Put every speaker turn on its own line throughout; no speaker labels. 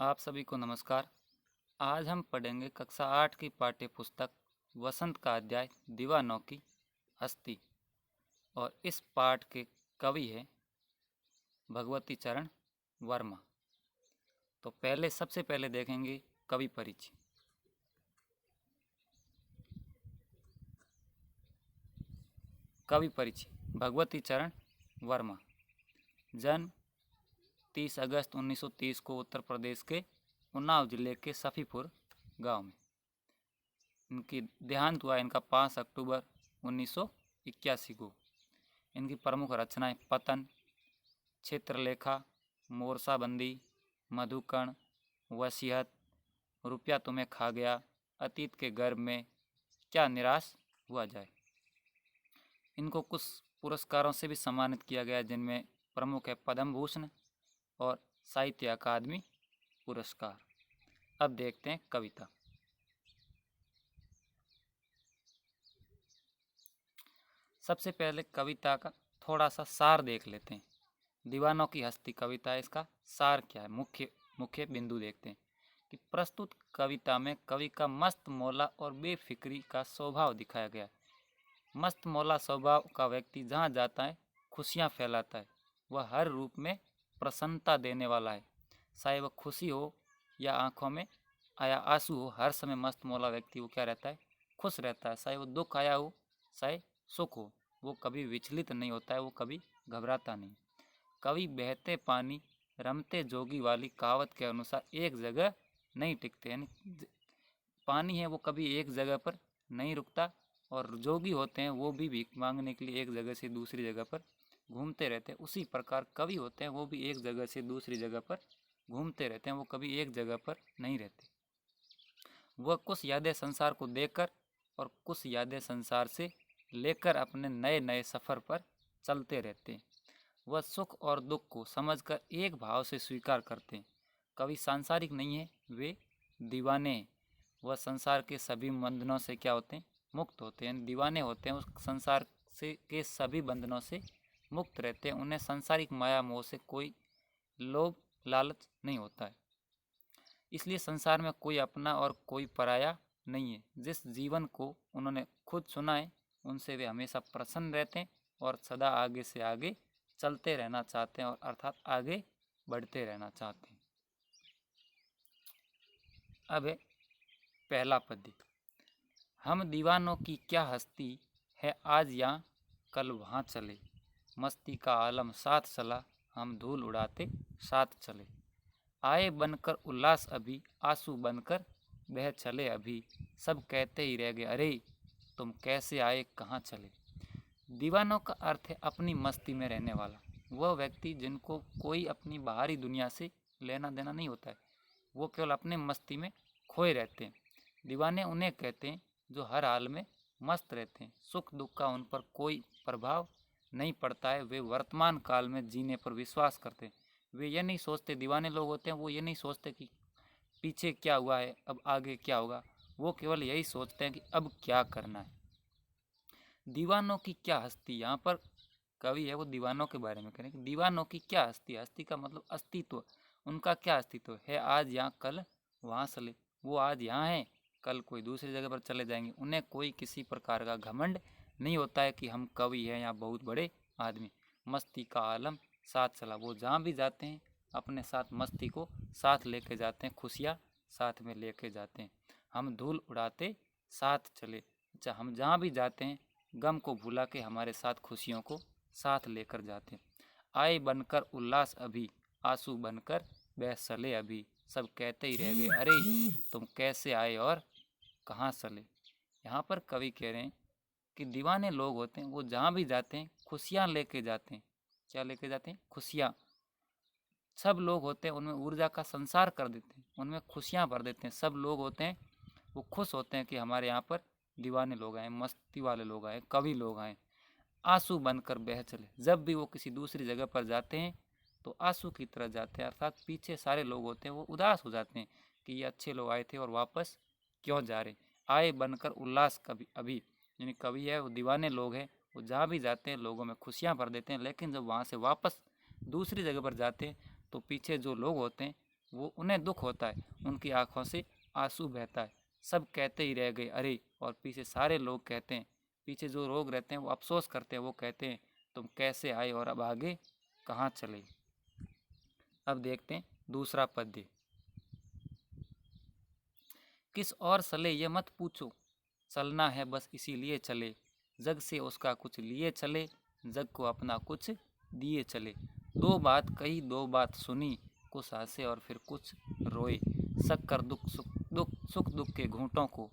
आप सभी को नमस्कार। आज हम पढ़ेंगे कक्षा 8 की पाठ्य पुस्तक वसंत का अध्याय दीवानों की हस्ती। और इस पाठ के कवि है भगवती चरण वर्मा। तो सबसे पहले देखेंगे कवि परिचय। कवि परिचय भगवती चरण वर्मा। जन्म 30 अगस्त 1930 को उत्तर प्रदेश के उन्नाव जिले के सफ़ीपुर गांव में। इनकी देहांत हुआ इनका 5 अक्टूबर 1981 को। इनकी प्रमुख रचनाएं पतन, चित्रलेखा, मोरसाबंदी, मधुकण, वसीयत, रुपया तुम्हें खा गया, अतीत के गर्भ में, क्या निराश हुआ जाए। इनको कुछ पुरस्कारों से भी सम्मानित किया गया, जिनमें प्रमुख है पद्म भूषण और साहित्य अकादमी पुरस्कार। अब देखते हैं कविता। सबसे पहले कविता का थोड़ा सा सार देख लेते हैं। दीवानों की हस्ती कविता है, इसका सार क्या है, मुख्य बिंदु देखते हैं कि प्रस्तुत कविता में कवि का मस्त मौला और बेफिक्री का स्वभाव दिखाया गया है। मस्त मौला स्वभाव का व्यक्ति जहाँ जाता है खुशियाँ फैलाता है। वह हर रूप में प्रसन्नता देने वाला है। चाहे वह खुशी हो या आंखों में आया आंसू हो, हर समय मस्त मौला व्यक्ति वो क्या रहता है, खुश रहता है। चाहे वो दुख आया हो, चाहे सुख हो, वो कभी विचलित नहीं होता है, वो कभी घबराता नहीं। कवि बहते पानी रमते जोगी वाली कहावत के अनुसार एक जगह नहीं टिकते। यानी पानी है वो कभी एक जगह पर नहीं रुकता, और जोगी होते हैं वो भी भीख मांगने के लिए एक जगह से दूसरी जगह पर घूमते रहते हैं। उसी प्रकार कवि होते हैं वो भी एक जगह से दूसरी जगह पर घूमते रहते हैं, वो कभी एक जगह पर नहीं रहते। वह कुछ यादें संसार को देकर और कुछ यादें संसार से लेकर अपने नए नए सफ़र पर चलते रहते हैं। वह सुख और दुख को समझकर एक भाव से स्वीकार करते हैं। कवि सांसारिक नहीं है, वे दीवाने हैं। वह संसार के सभी बंधनों से क्या होते हैं, मुक्त होते हैं। दीवाने होते हैं, उस संसार से के सभी बंधनों से मुक्त रहते हैं। उन्हें सांसारिक माया मोह से कोई लोभ लालच नहीं होता है। इसलिए संसार में कोई अपना और कोई पराया नहीं है। जिस जीवन को उन्होंने खुद चुना है उनसे वे हमेशा प्रसन्न रहते हैं और सदा आगे से आगे चलते रहना चाहते हैं, और अर्थात आगे बढ़ते रहना चाहते हैं। अब है पहला पद्य। हम दीवानों की क्या हस्ती है, आज यहाँ कल वहाँ चले, मस्ती का आलम साथ चला, हम धूल उड़ाते साथ चले। आए बनकर उल्लास अभी, आंसू बनकर बह चले अभी, सब कहते ही रह गए अरे तुम कैसे आए कहाँ चले। दीवानों का अर्थ है अपनी मस्ती में रहने वाला, वह व्यक्ति जिनको कोई अपनी बाहरी दुनिया से लेना देना नहीं होता है, वो केवल अपने मस्ती में खोए रहते हैं। दीवाने उन्हें कहते हैं जो हर हाल में मस्त रहते हैं, सुख दुख का उन पर कोई प्रभाव नहीं पड़ता है। वे वर्तमान काल में जीने पर विश्वास करते हैं। वे ये नहीं सोचते, दीवाने लोग होते हैं वो ये नहीं सोचते कि पीछे क्या हुआ है, अब आगे क्या होगा। वो केवल यही सोचते हैं कि अब क्या करना है। दीवानों की क्या हस्ती, यहाँ पर कवि है वो दीवानों के बारे में कह रहे हैं कि दीवानों की क्या हस्ती। हस्ती का मतलब अस्तित्व, उनका क्या अस्तित्व है, आज यहाँ कल वहाँ चले। वो आज यहाँ हैं, कल कोई दूसरी जगह पर चले जाएंगे। उन्हें कोई किसी प्रकार का घमंड नहीं होता है कि हम कवि हैं या बहुत बड़े आदमी। मस्ती का आलम साथ चला, वो जहाँ भी जाते हैं अपने साथ मस्ती को साथ लेके जाते हैं, खुशियाँ साथ में लेके जाते हैं। हम धूल उड़ाते साथ चले, अच्छा हम जहाँ भी जाते हैं गम को भुला के हमारे साथ खुशियों को साथ लेकर जाते हैं। आए बनकर उल्लास अभी, आंसू बनकर बह चले अभी, सब कहते ही रह गए अरे तुम कैसे आए और कहाँ चले। यहाँ पर कवि कह रहे हैं कि दीवाने लोग होते हैं वो जहाँ भी जाते हैं खुशियाँ लेके जाते हैं। क्या लेके जाते हैं, खुशियाँ। सब लोग होते हैं उनमें ऊर्जा का संसार कर देते हैं, उनमें खुशियाँ भर देते हैं। सब लोग होते हैं वो खुश होते हैं कि हमारे यहाँ पर दीवाने लोग आए, मस्ती वाले लोग आए, कवि लोग आए। आंसू बनकर बह चले, जब भी वो किसी दूसरी जगह पर जाते हैं तो आंसू की तरह जाते हैं, अर्थात पीछे सारे लोग होते हैं वो उदास हो जाते हैं कि ये अच्छे लोग आए थे और वापस क्यों जा रहे। आए बनकर उल्लास कभी अभी, यानी कवि है वो दीवाने लोग हैं, वो जहाँ भी जाते हैं लोगों में खुशियाँ भर देते हैं। लेकिन जब वहाँ से वापस दूसरी जगह पर जाते हैं तो पीछे जो लोग होते हैं वो उन्हें दुख होता है, उनकी आंखों से आंसू बहता है। सब कहते ही रह गए अरे, और पीछे सारे लोग कहते हैं, पीछे जो लोग रहते हैं वो अफसोस करते हैं, वो कहते हैं तुम कैसे आए और अब आगे कहाँ चले। अब देखते हैं दूसरा पद्य। किस और चले ये मत पूछो, चलना है बस इसीलिए चले, जग से उसका कुछ लिए चले, जग को अपना कुछ दिए चले। दो बात कही दो बात सुनी, कुछ हंसे और फिर कुछ रोए, शक्कर सुख दुख के घूंटों को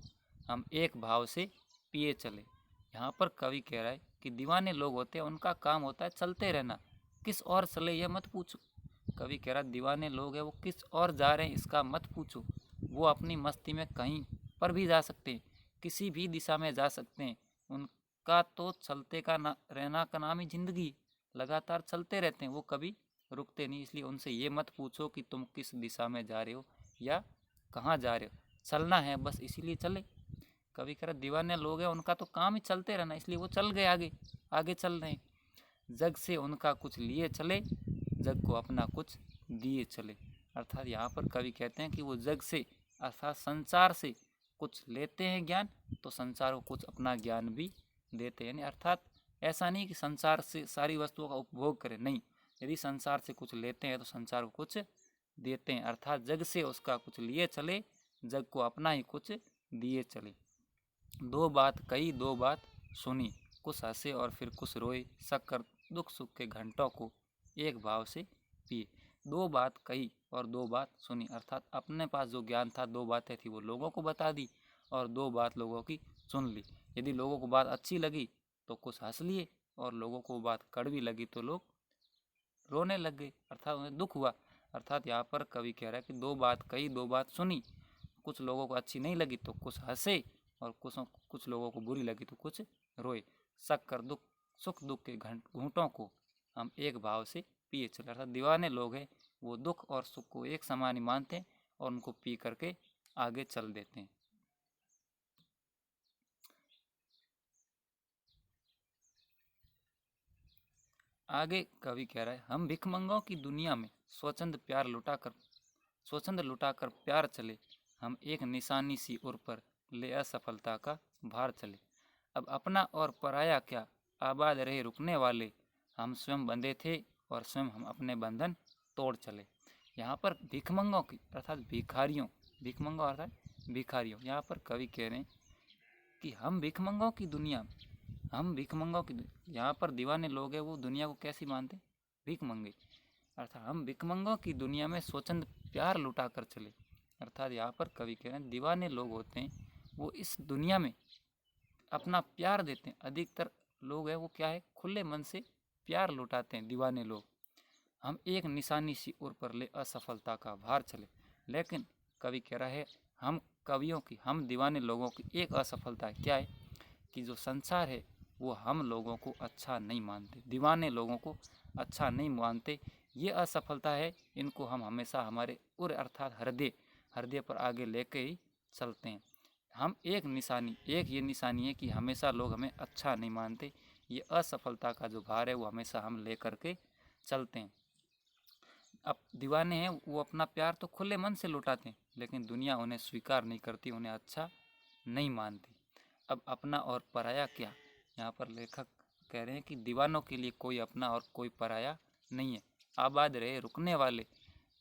हम एक भाव से पिए चले। यहाँ पर कवि कह रहा है कि दीवाने लोग होते हैं, उनका काम होता है चलते रहना, किस और चले यह मत पूछो। कवि कह रहा है दीवाने लोग हैं वो किस और जा रहे हैं इसका मत पूछो। वो अपनी मस्ती में कहीं पर भी जा सकते हैं, किसी भी दिशा में जा सकते हैं, उनका तो चलते का रहना का नाम ही जिंदगी, लगातार चलते रहते हैं, वो कभी रुकते नहीं। इसलिए उनसे ये मत पूछो कि तुम किस दिशा में जा रहे हो या कहाँ जा रहे हो, चलना है बस इसीलिए चले। कभी कह रहे दीवाने लोग हैं उनका तो काम ही चलते रहना, इसलिए वो चल गए आगे, आगे चल रहे हैं। जग से उनका कुछ लिए चले, जग को अपना कुछ दिए चले। अर्थात यहाँ पर कवि कहते हैं कि वो जग से अर्थात संसार से कुछ लेते हैं ज्ञान, तो संसार को कुछ अपना ज्ञान भी देते हैं। अर्थात ऐसा नहीं कि संसार से सारी वस्तुओं का उपभोग करें, नहीं, यदि संसार से कुछ लेते हैं तो संसार को कुछ देते हैं। अर्थात जग से उसका कुछ लिए चले, जग को अपना ही कुछ दिए चले। दो बात कही दो बात सुनी, कुछ हंसे और फिर कुछ रोए, शक्कर दुख सुख के घंटों को एक भाव से पिए। दो बात कही और दो बात सुनी, अर्थात अपने पास जो ज्ञान था, दो बातें थी वो लोगों को बता दी और दो बात लोगों की सुन ली। यदि लोगों को बात अच्छी लगी तो कुछ हंस लिए, और लोगों को बात कड़वी लगी तो लोग रोने लग गए, अर्थात उन्हें दुख हुआ। अर्थात यहाँ पर कवि कह रहा है कि दो बात कही दो बात सुनी, कुछ लोगों को अच्छी नहीं लगी तो कुछ हंसे, और कुछ लोगों को बुरी लगी तो कुछ रोए। शक्कर सुख दुख के घूंटों को हम एक भाव से पिए चले। अर्थात दीवाने लोग हैं वो दुख और सुख को एक समान ही मानते हैं और उनको पी करके आगे चल देते हैं। आगे कवि कह रहा है हम भिखमंगों की दुनिया में स्वच्छंद लुटाकर प्यार चले, हम एक निशानी सी उर पर ले असफलता का भार चले। अब अपना और पराया क्या, आबाद रहे रुकने वाले, हम स्वयं बंधे थे और स्वयं हम अपने बंधन तोड़ चले। यहाँ पर भिखमंगों की अर्थात भिखारियों, भिखमंगों अर्थात भिखारियों, यहाँ पर कवि कह रहे हैं कि हम भिखमंगों की दुनिया, हम भिखमंगों की, यहाँ पर दीवाने लोग हैं वो दुनिया को कैसी मानते, भीख मंगे। अर्थात हम भिखमंगों की दुनिया में स्वच्छंद प्यार लुटा कर चले। अर्थात यहाँ पर कवि कह रहे हैं दीवाने लोग होते हैं वो इस दुनिया में अपना प्यार देते हैं। अधिकतर लोग हैं वो क्या है, खुले मन से प्यार लुटाते हैं दीवाने लोग। हम एक निशानी सी उर पर ले असफलता का भार चले। लेकिन कवि कह रहा है हम कवियों की, हम दीवाने लोगों की एक असफलता है, क्या है कि जो संसार है वो हम लोगों को अच्छा नहीं मानते, दीवाने लोगों को अच्छा नहीं मानते। ये असफलता है, इनको हम हमेशा हमारे उर अर्थात हृदय पर आगे लेके ही चलते हैं। हम एक ये निशानी है कि हमेशा लोग हमें अच्छा नहीं मानते। ये असफलता का जो भार है वो हमेशा हम ले करके चलते हैं। अब दीवाने हैं वो अपना प्यार तो खुले मन से लुटाते हैं, लेकिन दुनिया उन्हें स्वीकार नहीं करती, उन्हें अच्छा नहीं मानती। अब अपना और पराया क्या, यहाँ पर लेखक कह रहे हैं कि दीवानों के लिए कोई अपना और कोई पराया नहीं है। आबाद रहे रुकने वाले,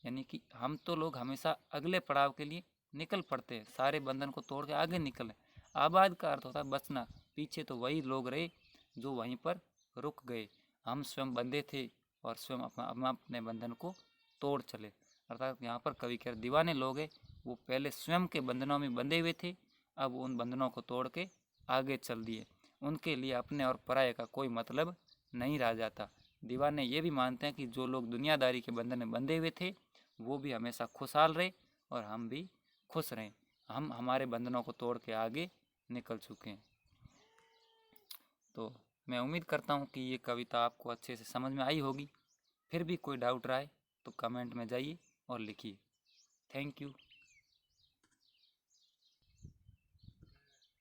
यानी कि हम तो लोग हमेशा अगले पड़ाव के लिए निकल पड़ते हैं, सारे बंधन को तोड़ के आगे निकले। आबाद का अर्थ होता है बचना, पीछे तो वही लोग रहे जो वहीं पर रुक गए। हम स्वयं बंधे थे और स्वयं अपने बंधन को तोड़ चले। अर्थात यहाँ पर कवि कह दीवाने लोग हैं वो पहले स्वयं के बंधनों में बंधे हुए थे, अब उन बंधनों को तोड़ के आगे चल दिए। उनके लिए अपने और पराये का कोई मतलब नहीं रह जाता। दीवाने ये भी मानते हैं कि जो लोग दुनियादारी के बंधन में बंधे हुए थे वो भी हमेशा खुशहाल रहे और हम भी खुश रहें। हम हमारे बंधनों को तोड़ के आगे निकल चुके हैं। तो मैं उम्मीद करता हूँ कि ये कविता आपको अच्छे से समझ में आई होगी। फिर भी कोई डाउट रहा है तो कमेंट में जाइए और लिखिए। Thank you.